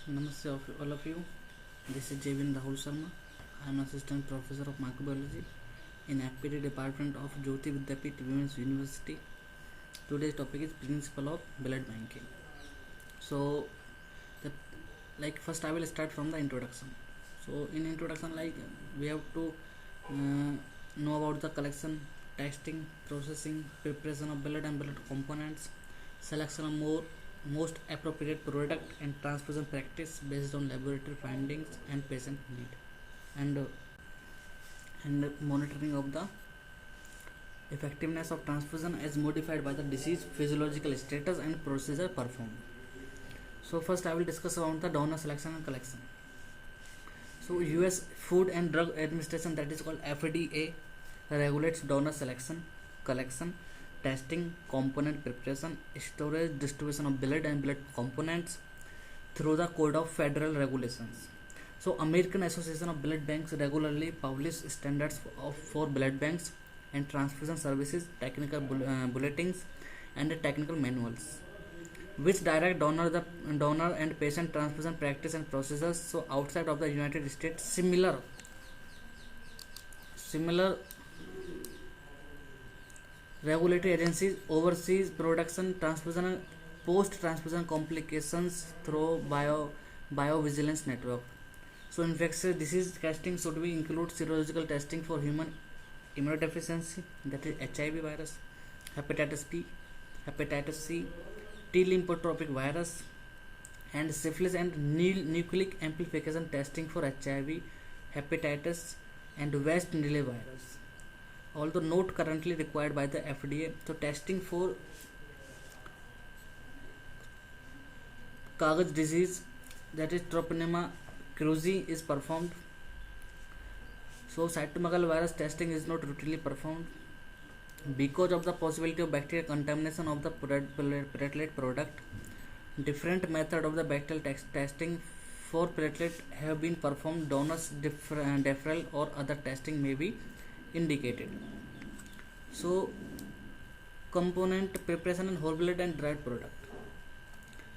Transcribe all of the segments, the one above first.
Namaste all of you. This is Javin Rahul Sharma. I am Assistant Professor of Microbiology in FPD Department of Jyoti Vidyapeeth Women's University. Today's topic is Principle of Blood Banking. So, the, first I will start from the introduction. So, in introduction, we have to know about the collection, testing, processing, preparation of blood and blood components, selection of most appropriate product and transfusion practice based on laboratory findings and patient need, and monitoring of the effectiveness of transfusion as modified by the disease physiological status and procedure performed. So first I will discuss about the donor selection and collection. So US Food and Drug Administration, that is called FDA, regulates donor selection, collection, testing, component preparation, storage, distribution of blood and blood components through the Code of Federal Regulations. So American Association of Blood Banks regularly publish standards for blood banks and transfusion services, technical bulletins and technical manuals, which direct donor and patient transfusion practice and procedures. So outside of the United States, similar regulatory agencies oversees production, transfusion and post-transfusion complications through biovigilance network. So infectious disease testing should be include serological testing for human immunodeficiency, that is HIV virus, hepatitis B, hepatitis C, T lymphotropic virus, and syphilis and nucleic amplification testing for HIV, hepatitis, and West Nile virus, although not currently required by the FDA. So testing for Kagaj disease, that is Treponema cruzi, is performed. So cytomegalo virus testing is not routinely performed because of the possibility of bacterial contamination of the platelet product. Different method of the bacterial testing for platelet have been performed. Donors deferral or other testing may be indicated. So component preparation and whole blood and dried product.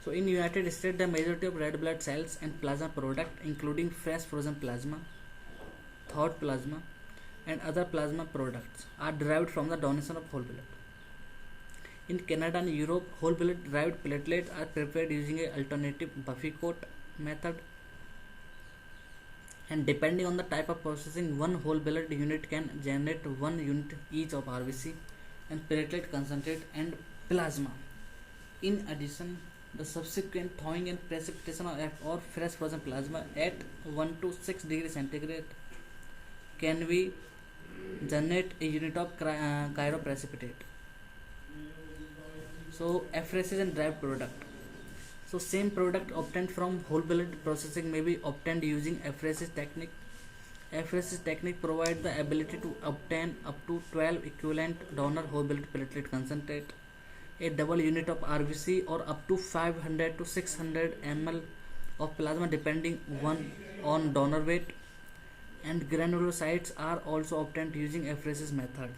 So in United States, the majority of red blood cells and plasma product, including fresh frozen plasma, thawed plasma, and other plasma products, are derived from the donation of whole blood. In Canada and Europe, whole blood derived platelets are prepared using an alternative Buffy-Coat method, and depending on the type of processing, one whole blood unit can generate 1 unit each of RBC and platelet concentrate and plasma. In addition, the subsequent thawing and precipitation of fresh frozen plasma at 1 to 6 degrees centigrade can be generate a unit of cryoprecipitate. So apheresis and dried product. So same product obtained from whole blood processing may be obtained using apheresis technique. Apheresis technique provides the ability to obtain up to 12 equivalent donor whole blood platelet concentrate, a double unit of RBC, or up to 500 to 600 ml of plasma depending on donor weight, and granulocytes are also obtained using apheresis method.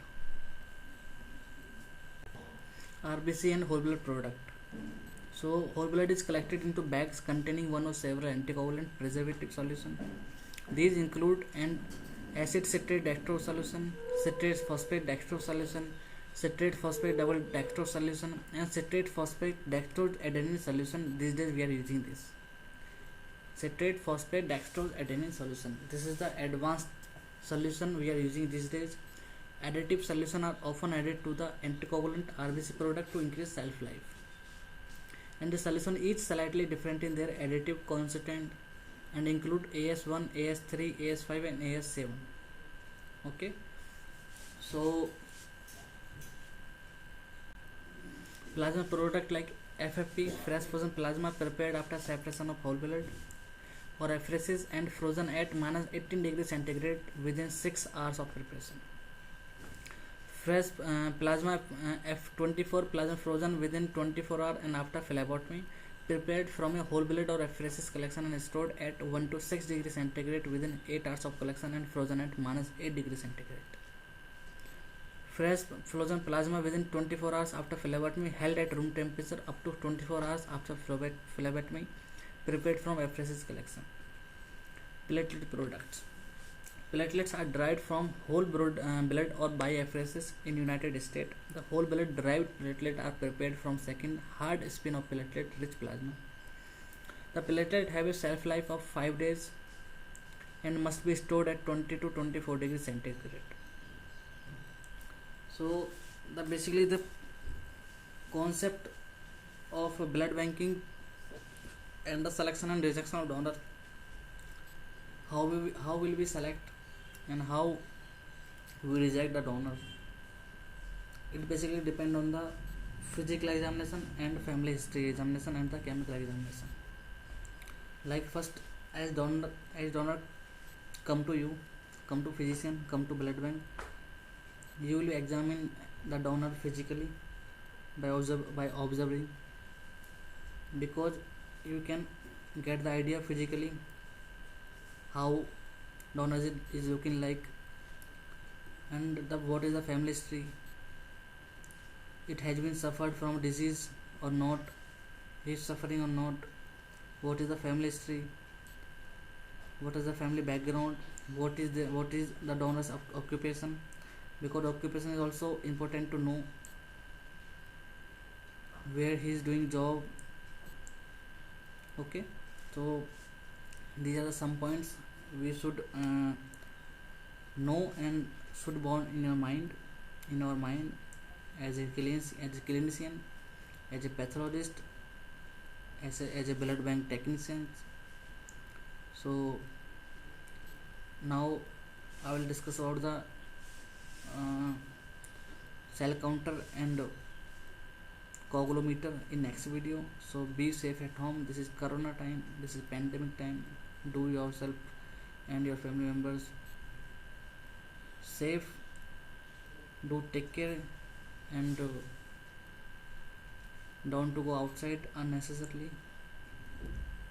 RBC and whole blood product. So whole blood is collected into bags containing one or several anticoagulant preservative solution. These include an acid citrate dextrose solution, citrate phosphate dextrose solution, citrate phosphate double dextrose solution, and citrate phosphate dextrose adenine solution. These days we are using this citrate phosphate dextrose adenine solution. This is the advanced solution we are using these days. Additive solution are often added to the anticoagulant RBC product to increase shelf life, and the solution is slightly different in their additive constituent and include AS1, AS3, AS5 and AS7. Okay, so plasma product like FFP, fresh frozen plasma prepared after separation of whole blood, or apheresis and frozen at -18 degrees centigrade within 6 hours of preparation. Fresh plasma F24 plasma frozen within 24 hours and after phlebotomy, prepared from a whole blood or apheresis collection and stored at 1 to 6 degrees centigrade within 8 hours of collection and frozen at -8 degrees centigrade. Fresh frozen plasma within 24 hours after phlebotomy, held at room temperature up to 24 hours after phlebotomy, prepared from apheresis collection. Platelet products. Platelets are derived from whole blood or by apheresis in United States. The whole blood derived platelet are prepared from second hard spin of platelet rich plasma. The platelet have a shelf life of 5 days and must be stored at 20 to 24 degrees centigrade. So basically the concept of blood banking and the selection and rejection of donor. How will we select and how we reject the donor? It basically depends on the physical examination and family history examination and the chemical examination. Like first, as donor come to physician, come to blood bank, you will examine the donor physically by observing, because you can get the idea physically how donor is looking like, and what is the family history, it has been suffered from disease or not, he is suffering or not, what is the family history, what is the family background, what is the donor's occupation, because occupation is also important to know, where he is doing job. Okay, so these are some points we should know and should born in our mind as a clinician, as a pathologist, as a blood bank technician. So now I will discuss about the cell counter and coagulometer in next video. So be safe at home. This is corona time, this is pandemic time. Do yourself and your family members safe, do take care, and don't to go outside unnecessarily.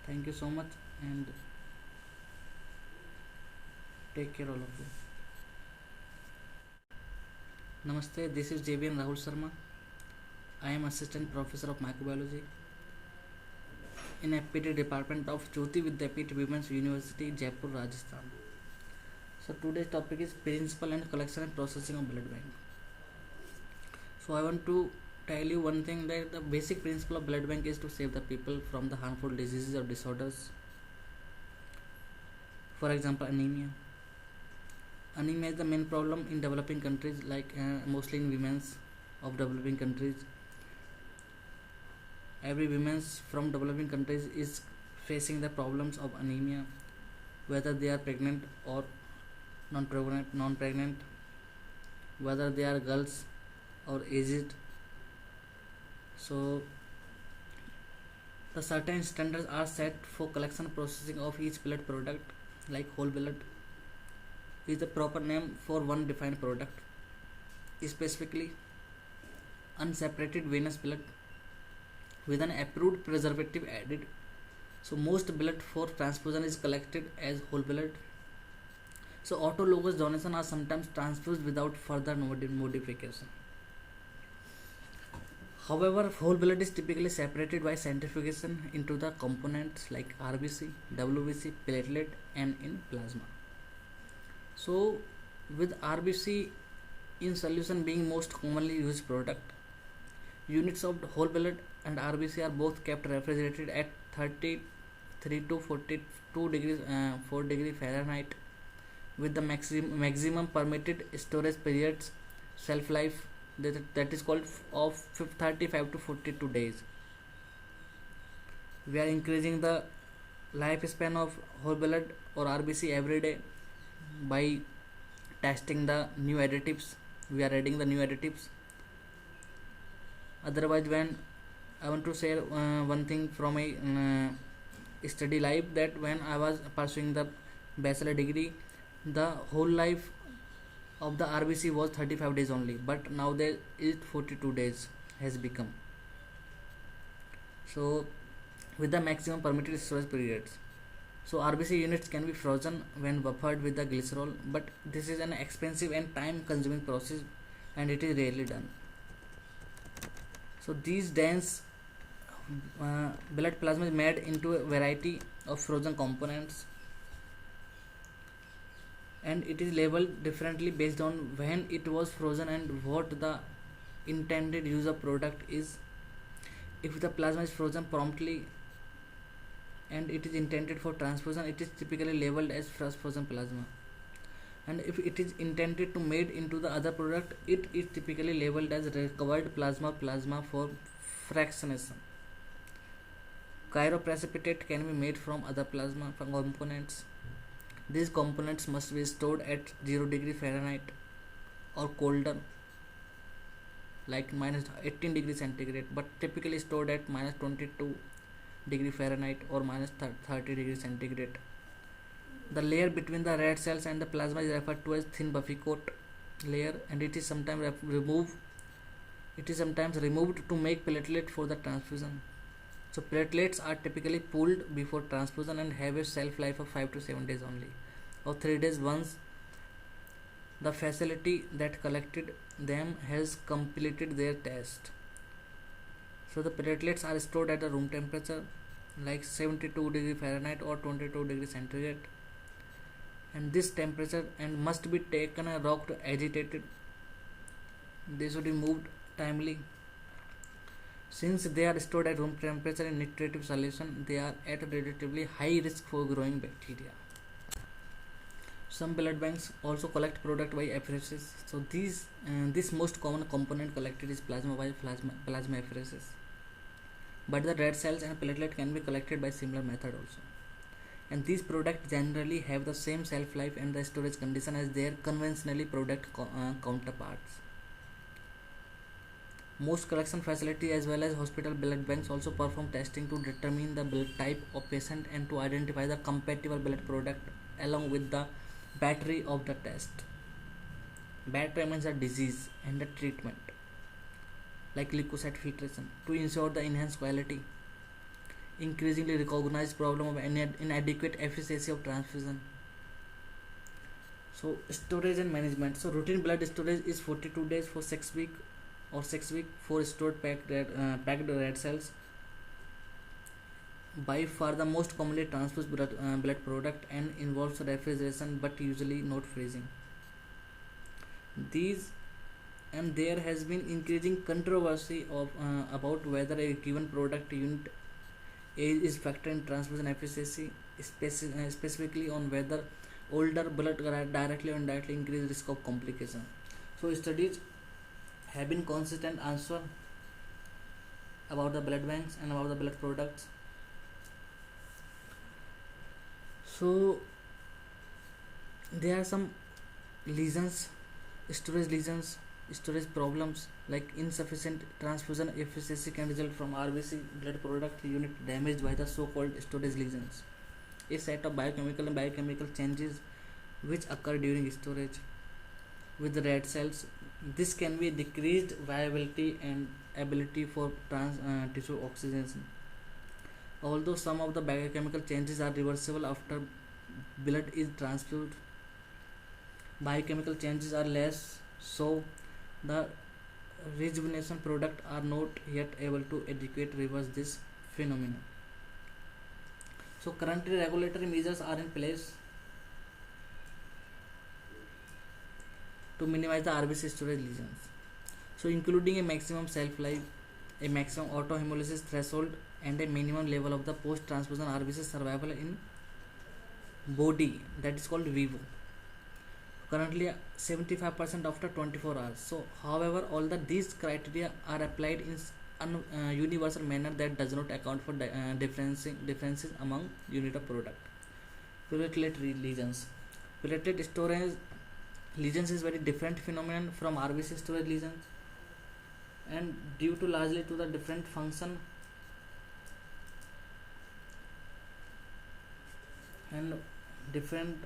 Thank you so much and take care all of you. Namaste, this is JBN Rahul Sharma. I am Assistant Professor of Microbiology in FPT Department of Jyoti Vidyapith Women's University, Jaipur, Rajasthan. So today's topic is principle and collection and processing of blood bank. So I want to tell you one thing, that the basic principle of blood bank is to save the people from the harmful diseases or disorders. For example, anemia. Anemia is the main problem in developing countries, like mostly in women's of developing countries. Every women from developing countries is facing the problems of anemia, whether they are pregnant or non-pregnant, whether they are girls or aged. So the certain standards are set for collection and processing of each blood product, like whole blood is the proper name for one defined product, specifically unseparated venous blood with an approved preservative added. So most blood for transfusion is collected as whole blood. So autologous donation are sometimes transfused without further modification. However, whole blood is typically separated by centrifugation into the components like RBC, WBC, platelet, and in plasma. So with RBC in solution being most commonly used product, units of whole blood and RBC are both kept refrigerated at 33 to 42 degrees 4 degree Fahrenheit with the maximum permitted storage periods shelf life that is called of 35 to 42 days. We are increasing the lifespan of whole blood or RBC every day by testing the new additives. We are adding the new additives. Otherwise, when I want to share one thing from a study life, that when I was pursuing the bachelor degree, the whole life of the RBC was 35 days only, but now there is 42 days has become. So with the maximum permitted storage periods. So RBC units can be frozen when buffered with the glycerol, but this is an expensive and time consuming process and it is rarely done. So these dense Blood plasma is made into a variety of frozen components, and it is labeled differently based on when it was frozen and what the intended use of product is. If the plasma is frozen promptly and it is intended for transfusion, it is typically labeled as fresh frozen plasma. And if it is intended to made into the other product, it is typically labeled as recovered plasma for fractionation. Cryoprecipitate can be made from other plasma components. These components must be stored at 0 degree Fahrenheit or colder, like minus 18 degree centigrade, but typically stored at minus 22 degree Fahrenheit or minus 30 degree centigrade. The layer between the red cells and the plasma is referred to as thin buffy coat layer, and it is sometimes removed to make platelet for the transfusion. So platelets are typically pulled before transfusion and have a shelf life of 5 to 7 days only, or 3 days once the facility that collected them has completed their test. So the platelets are stored at a room temperature like 72 degree Fahrenheit or 22 degree centigrade, and this temperature and must be taken a rock agitated. They should be moved timely. Since they are stored at room temperature in nitrative solution, they are at a relatively high risk for growing bacteria. Some blood banks also collect product by apheresis. So this most common component collected is plasma by plasma apheresis. But the red cells and platelet can be collected by similar method also. And these products generally have the same shelf life and the storage condition as their conventionally product counterparts. Most collection facilities as well as hospital blood banks also perform testing to determine the blood type of patient and to identify the compatible blood product along with the battery of the test. Battery means a disease and the treatment like leukocyte filtration to ensure the enhanced quality. Increasingly recognized problem of inadequate efficiency of transfusion. So storage and management. So routine blood storage is 42 days for 6 weeks or 6 weeks for stored packed red cells. By far the most commonly transfused blood product and involves refrigeration but usually not freezing. There has been increasing controversy about whether a given product unit age is factor in transfusion efficiency, specifically on whether older blood directly or indirectly increase risk of complication. So studies have been consistent answer about the blood banks and about the blood products. So there are some lesions, storage problems like insufficient transfusion efficiency can result from RBC blood product unit damaged by the so-called storage lesions, a set of biochemical changes which occur during storage with the red cells. This can be decreased viability and ability for tissue oxygenation. Although some of the biochemical changes are reversible after blood is transfused, biochemical changes are less so. The rejuvenation product are not yet able to adequately reverse this phenomenon. So currently regulatory measures are in place to minimize the RBC storage lesions. So including a maximum shelf life, a maximum autohemolysis threshold, and a minimum level of the post-transfusion RBC survival in body, that is called VIVO. Currently 75% after 24 hours. So however, all these criteria are applied in universal manner that does not account for differences among unit of product. Platelet lesions. Platelet storage lesions is very different phenomenon from RBC storage lesions, and due to largely to the different function and different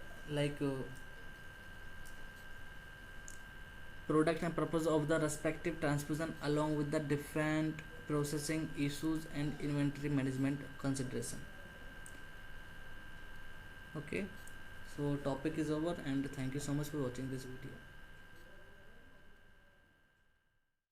product and purpose of the respective transfusion, along with the different processing issues and inventory management consideration. Okay, so topic is over, and thank you so much for watching this video.